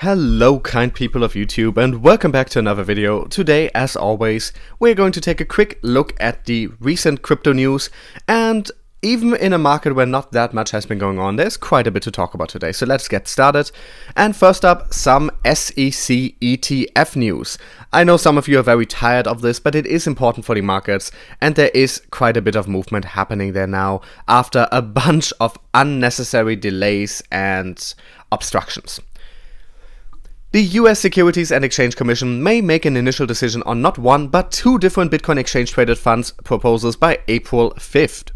Hello kind people of YouTube and welcome back to another video. Today, as always, we're going to take a quick look at the recent crypto news, and even in a market where not that much has been going on, there's quite a bit to talk about today. So let's get started. And first up, some SEC ETF news. I know some of you are very tired of this, but it is important for the markets, and there is quite a bit of movement happening there now after a bunch of unnecessary delays and obstructions. The US Securities and Exchange Commission may make an initial decision on not one, but two different Bitcoin exchange-traded funds proposals by April 5th.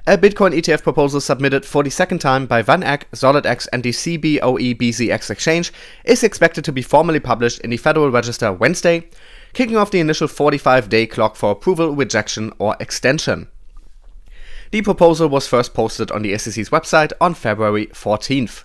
A Bitcoin ETF proposal submitted for the second time by VanEck, SolidX, and the CBOE-BZX exchange is expected to be formally published in the Federal Register Wednesday, kicking off the initial 45-day clock for approval, rejection, or extension. The proposal was first posted on the SEC's website on February 14th.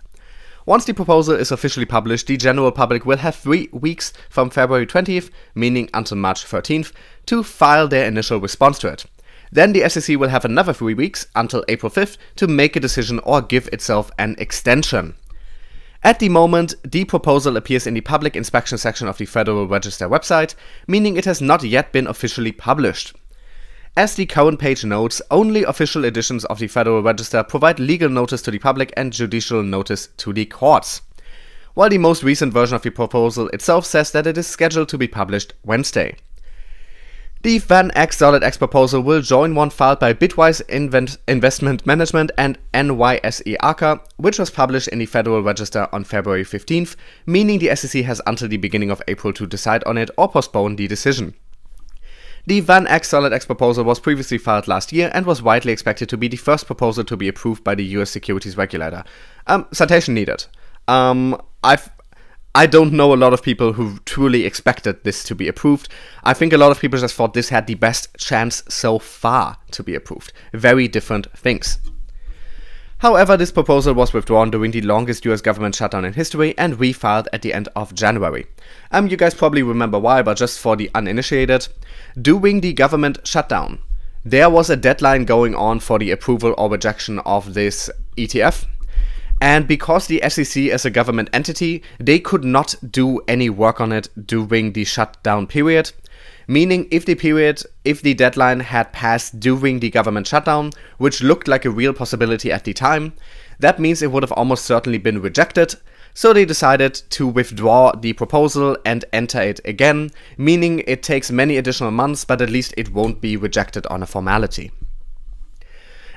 Once the proposal is officially published, the general public will have 3 weeks from February 20th, meaning until March 13th, to file their initial response to it. Then the SEC will have another 3 weeks, until April 5th, to make a decision or give itself an extension. At the moment, the proposal appears in the public inspection section of the Federal Register website, meaning it has not yet been officially published. As the current page notes, only official editions of the Federal Register provide legal notice to the public and judicial notice to the courts, while the most recent version of the proposal itself says that it is scheduled to be published Wednesday. The VanEck SolidX proposal will join one filed by Bitwise Investment Management and NYSE Arca, which was published in the Federal Register on February 15th, meaning the SEC has until the beginning of April to decide on it or postpone the decision. The VanEck SolidX proposal was previously filed last year and was widely expected to be the first proposal to be approved by the US securities regulator. Citation needed. I don't know a lot of people who truly expected this to be approved. I think a lot of people just thought this had the best chance so far to be approved. Very different things. However, this proposal was withdrawn during the longest US government shutdown in history and refiled at the end of January. You guys probably remember why, but just for the uninitiated, during the government shutdown, there was a deadline going on for the approval or rejection of this ETF. And because the SEC is a government entity, they could not do any work on it during the shutdown period. Meaning if the deadline had passed during the government shutdown, which looked like a real possibility at the time, that means it would have almost certainly been rejected. So they decided to withdraw the proposal and enter it again, meaning it takes many additional months, but at least it won't be rejected on a formality.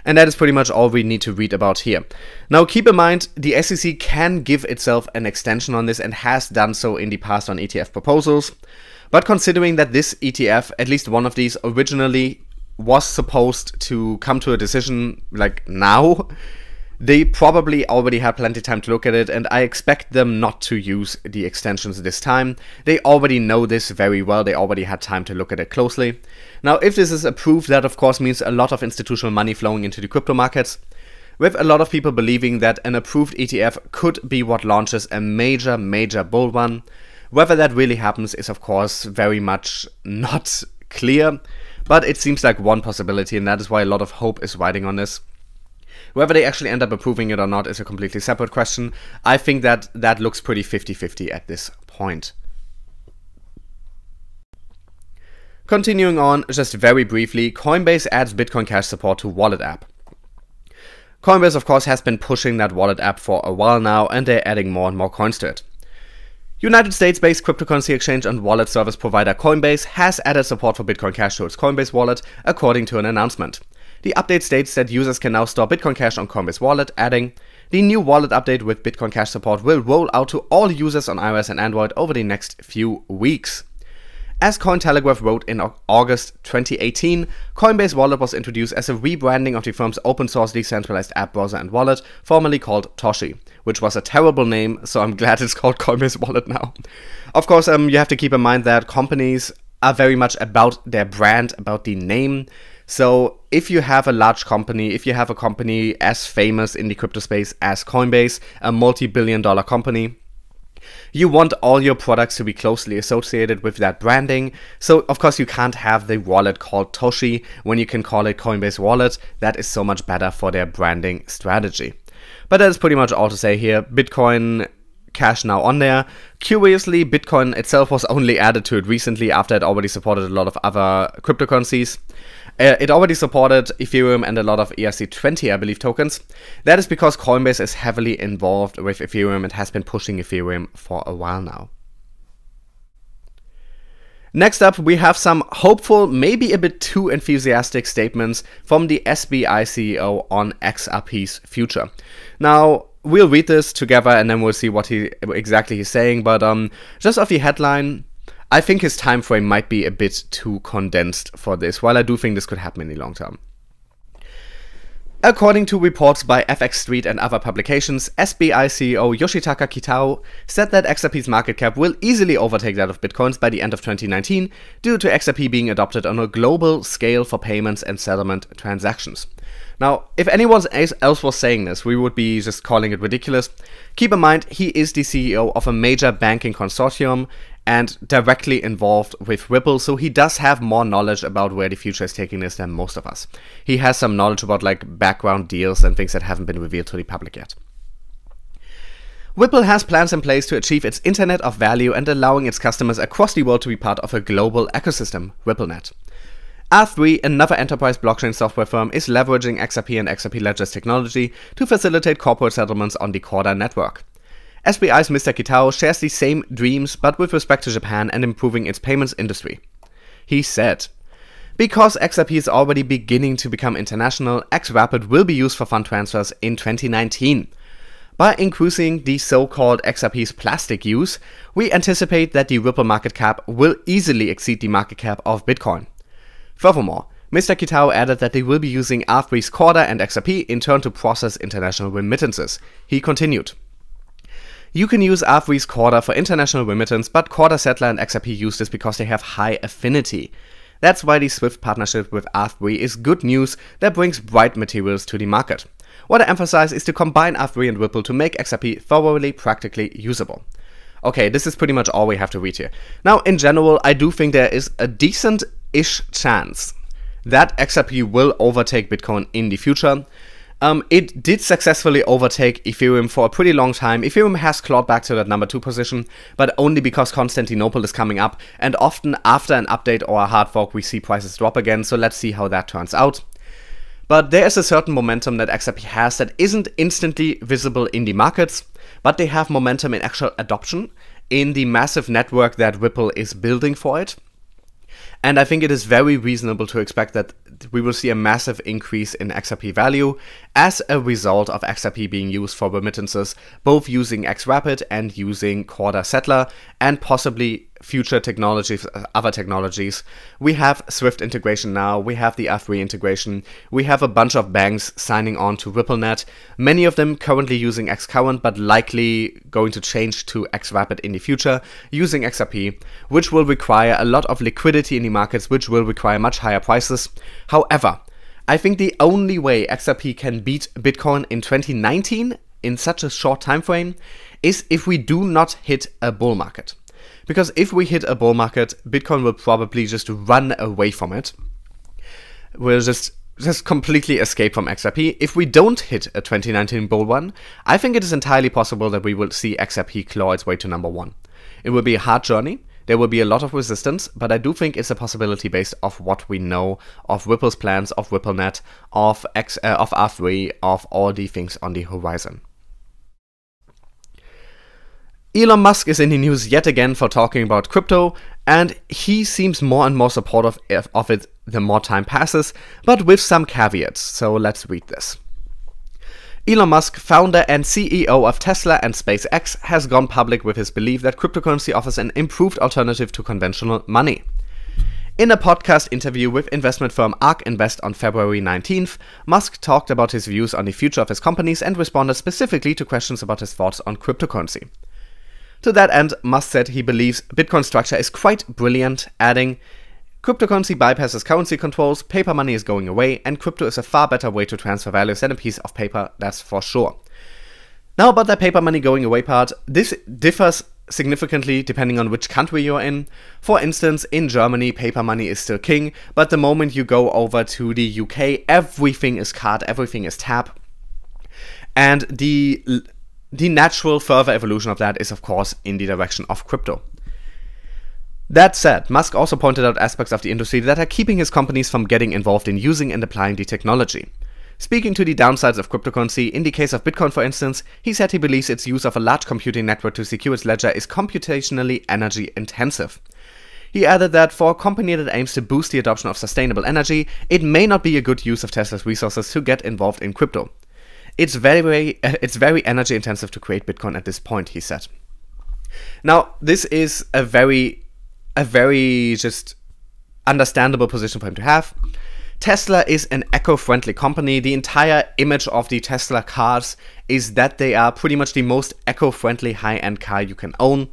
And that is pretty much all we need to read about here. Now keep in mind, the SEC can give itself an extension on this and has done so in the past on ETF proposals. But considering that this ETF, at least one of these, originally was supposed to come to a decision like now, they probably already had plenty of time to look at it, and I expect them not to use the extensions this time. They already know this very well, they already had time to look at it closely. Now, if this is approved, that of course means a lot of institutional money flowing into the crypto markets, with a lot of people believing that an approved ETF could be what launches a major bull run. Whether that really happens is of course very much not clear, but it seems like one possibility, and that is why a lot of hope is riding on this. Whether they actually end up approving it or not is a completely separate question. I think that looks pretty 50-50 at this point. Continuing on, just very briefly, Coinbase adds Bitcoin Cash support to wallet app. Coinbase of course has been pushing that wallet app for a while now, and they're adding more and more coins to it. United States-based cryptocurrency exchange and wallet service provider Coinbase has added support for Bitcoin Cash to its Coinbase wallet, according to an announcement. The update states that users can now store Bitcoin Cash on Coinbase wallet, adding, "The new wallet update with Bitcoin Cash support will roll out to all users on iOS and Android over the next few weeks." As Cointelegraph wrote in August 2018, Coinbase Wallet was introduced as a rebranding of the firm's open-source decentralized app browser and wallet, formerly called Toshi, which was a terrible name, so I'm glad it's called Coinbase Wallet now. Of course, you have to keep in mind that companies are very much about their brand, about the name. So if you have a large company, if you have a company as famous in the crypto space as Coinbase, a multi-billion-dollar company, you want all your products to be closely associated with that branding. So of course you can't have the wallet called Toshi when you can call it Coinbase Wallet. That is so much better for their branding strategy. But that is pretty much all to say here. Bitcoin cash now on there. Curiously, Bitcoin itself was only added to it recently after it already supported a lot of other cryptocurrencies. It already supported Ethereum and a lot of ERC20, I believe, tokens. That is because Coinbase is heavily involved with Ethereum and has been pushing Ethereum for a while now. Next up, we have some hopeful, maybe a bit too enthusiastic statements from the SBI CEO on XRP's future. Now, we'll read this together and then we'll see what exactly he's saying, but just off the headline, I think his time frame might be a bit too condensed for this, while I do think this could happen in the long term. According to reports by FX Street and other publications, SBI CEO Yoshitaka Kitao said that XRP's market cap will easily overtake that of Bitcoin's by the end of 2019 due to XRP being adopted on a global scale for payments and settlement transactions. Now, if anyone else was saying this, we would be just calling it ridiculous. Keep in mind, he is the CEO of a major banking consortium and directly involved with Ripple, so he does have more knowledge about where the future is taking this than most of us. He has some knowledge about like background deals and things that haven't been revealed to the public yet. Ripple has plans in place to achieve its Internet of Value and allowing its customers across the world to be part of a global ecosystem, RippleNet. R3, another enterprise blockchain software firm, is leveraging XRP and XRP Ledger's technology to facilitate corporate settlements on the Corda network. SBI's Mr. Kitao shares the same dreams, but with respect to Japan and improving its payments industry. He said, "Because XRP is already beginning to become international, XRapid will be used for fund transfers in 2019. By increasing the so-called XRP's plastic use, we anticipate that the Ripple market cap will easily exceed the market cap of Bitcoin." Furthermore, Mr. Kitao added that they will be using R3's Corda and XRP in turn to process international remittances. He continued, "You can use R3's Corda for international remittance, but Corda Settler and XRP use this because they have high affinity. That's why the Swift partnership with R3 is good news that brings bright materials to the market. What I emphasize is to combine R3 and Ripple to make XRP thoroughly practically usable." Okay, this is pretty much all we have to read here. Now, in general, I do think there is a decent-ish chance that XRP will overtake Bitcoin in the future. It did successfully overtake Ethereum for a pretty long time. Ethereum has clawed back to that number 2 position, but only because Constantinople is coming up, and often after an update or a hard fork we see prices drop again, so let's see how that turns out. But there is a certain momentum that XRP has that isn't instantly visible in the markets, but they have momentum in actual adoption in the massive network that Ripple is building for it. And I think it is very reasonable to expect that we will see a massive increase in XRP value as a result of XRP being used for remittances, both using XRapid and using Corda Settler, and possibly future technologies, other technologies. We have Swift integration now, we have the R3 integration, we have a bunch of banks signing on to RippleNet, many of them currently using Xcurrent but likely going to change to XRapid in the future using XRP, which will require a lot of liquidity in the markets, which will require much higher prices. However, I think the only way XRP can beat Bitcoin in 2019 in such a short time frame is if we do not hit a bull market. Because if we hit a bull market, Bitcoin will probably just run away from it. We'll just completely escape from XRP. If we don't hit a 2019 bull run, I think it is entirely possible that we will see XRP claw its way to number 1. It will be a hard journey. There will be a lot of resistance, but I do think it's a possibility based off what we know of Ripple's plans, of RippleNet, of R3, of all the things on the horizon. Elon Musk is in the news yet again for talking about crypto, and he seems more and more supportive of it the more time passes, but with some caveats, so let's read this. Elon Musk, founder and CEO of Tesla and SpaceX, has gone public with his belief that cryptocurrency offers an improved alternative to conventional money. In a podcast interview with investment firm ARK Invest on February 19th, Musk talked about his views on the future of his companies and responded specifically to questions about his thoughts on cryptocurrency. To that end, Musk said he believes Bitcoin's structure is quite brilliant, adding, "Cryptocurrency bypasses currency controls, paper money is going away, and crypto is a far better way to transfer values than a piece of paper, that's for sure." Now about that paper money going away part, this differs significantly depending on which country you're in. For instance, in Germany, paper money is still king, but the moment you go over to the UK, everything is card, everything is tap. And the the natural further evolution of that is of course in the direction of crypto. That said, Musk also pointed out aspects of the industry that are keeping his companies from getting involved in using and applying the technology. Speaking to the downsides of cryptocurrency, in the case of Bitcoin for instance, he said he believes its use of a large computing network to secure its ledger is computationally energy intensive. He added that for a company that aims to boost the adoption of sustainable energy, it may not be a good use of Tesla's resources to get involved in crypto. It's very energy intensive to create Bitcoin at this point, he said. Now, this is a very just understandable position for him to have. Tesla is an eco-friendly company. The entire image of the Tesla cars is that they are pretty much the most eco-friendly high-end car you can own.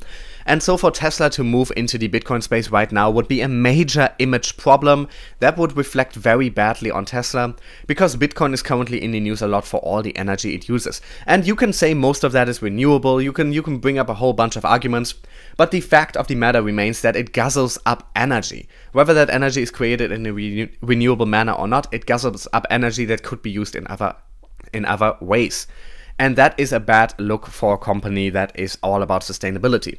And so for Tesla to move into the Bitcoin space right now would be a major image problem that would reflect very badly on Tesla, because Bitcoin is currently in the news a lot for all the energy it uses. And you can say most of that is renewable, you can bring up a whole bunch of arguments, but the fact of the matter remains that it guzzles up energy. Whether that energy is created in a renewable manner or not, it guzzles up energy that could be used in other ways. And that is a bad look for a company that is all about sustainability.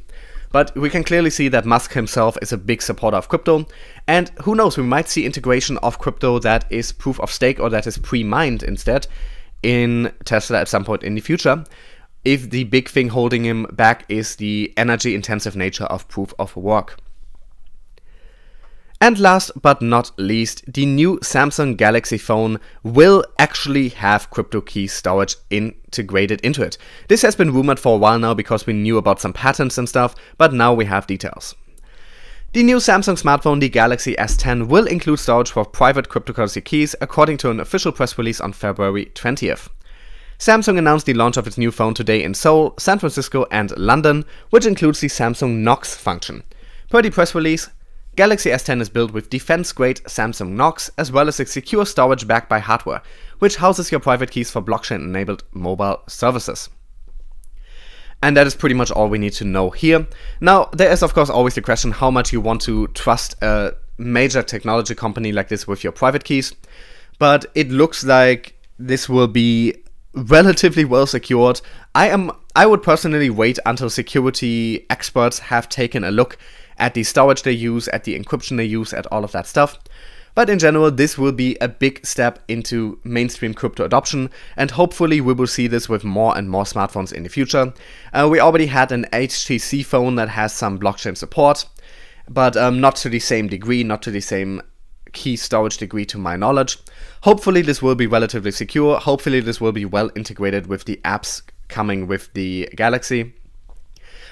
But we can clearly see that Musk himself is a big supporter of crypto, and who knows, we might see integration of crypto that is proof of stake or that is pre-mined instead in Tesla at some point in the future, if the big thing holding him back is the energy intensive nature of proof of work. And last but not least, the new Samsung Galaxy phone will actually have crypto key storage integrated into it. This has been rumored for a while now because we knew about some patents and stuff, but now we have details. The new Samsung smartphone, the Galaxy S10, will include storage for private cryptocurrency keys, according to an official press release on February 20th. Samsung announced the launch of its new phone today in Seoul, San Francisco and London, which includes the Samsung Knox function. Per the press release, Galaxy S10 is built with defense-grade Samsung Knox, as well as a secure storage backed by hardware, which houses your private keys for blockchain-enabled mobile services. And that is pretty much all we need to know here. Now, there is of course always the question how much you want to trust a major technology company like this with your private keys, but it looks like this will be relatively well secured. I would personally wait until security experts have taken a look at the storage they use, at the encryption they use, at all of that stuff. But in general, this will be a big step into mainstream crypto adoption, and hopefully we will see this with more and more smartphones in the future. We already had an HTC phone that has some blockchain support, but not to the same degree, not to the same key storage degree to my knowledge. Hopefully this will be relatively secure, hopefully this will be well integrated with the apps coming with the Galaxy.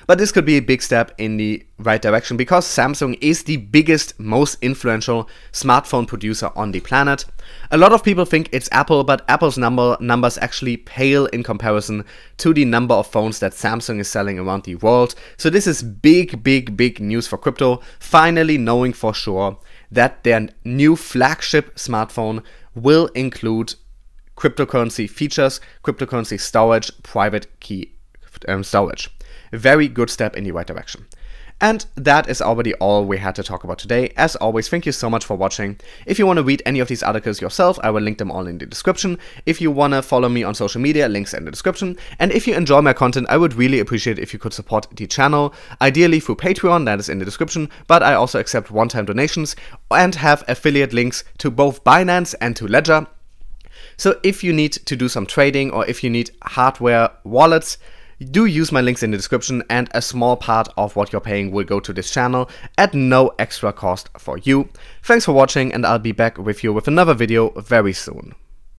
But this could be a big step in the right direction because Samsung is the biggest, most influential smartphone producer on the planet. A lot of people think it's Apple, but Apple's numbers actually pale in comparison to the number of phones that Samsung is selling around the world. So this is big news for crypto, finally knowing for sure that their new flagship smartphone will include cryptocurrency features, cryptocurrency storage, private key storage. Very good step in the right direction. And that is already all we had to talk about today. As always, thank you so much for watching. If you want to read any of these articles yourself, I will link them all in the description. If you want to follow me on social media, links in the description. And if you enjoy my content, I would really appreciate if you could support the channel, ideally through Patreon, that is in the description, but I also accept one-time donations and have affiliate links to both Binance and to Ledger. So if you need to do some trading or if you need hardware wallets, do use my links in the description, and a small part of what you're paying will go to this channel at no extra cost for you. Thanks for watching, and I'll be back with you with another video very soon.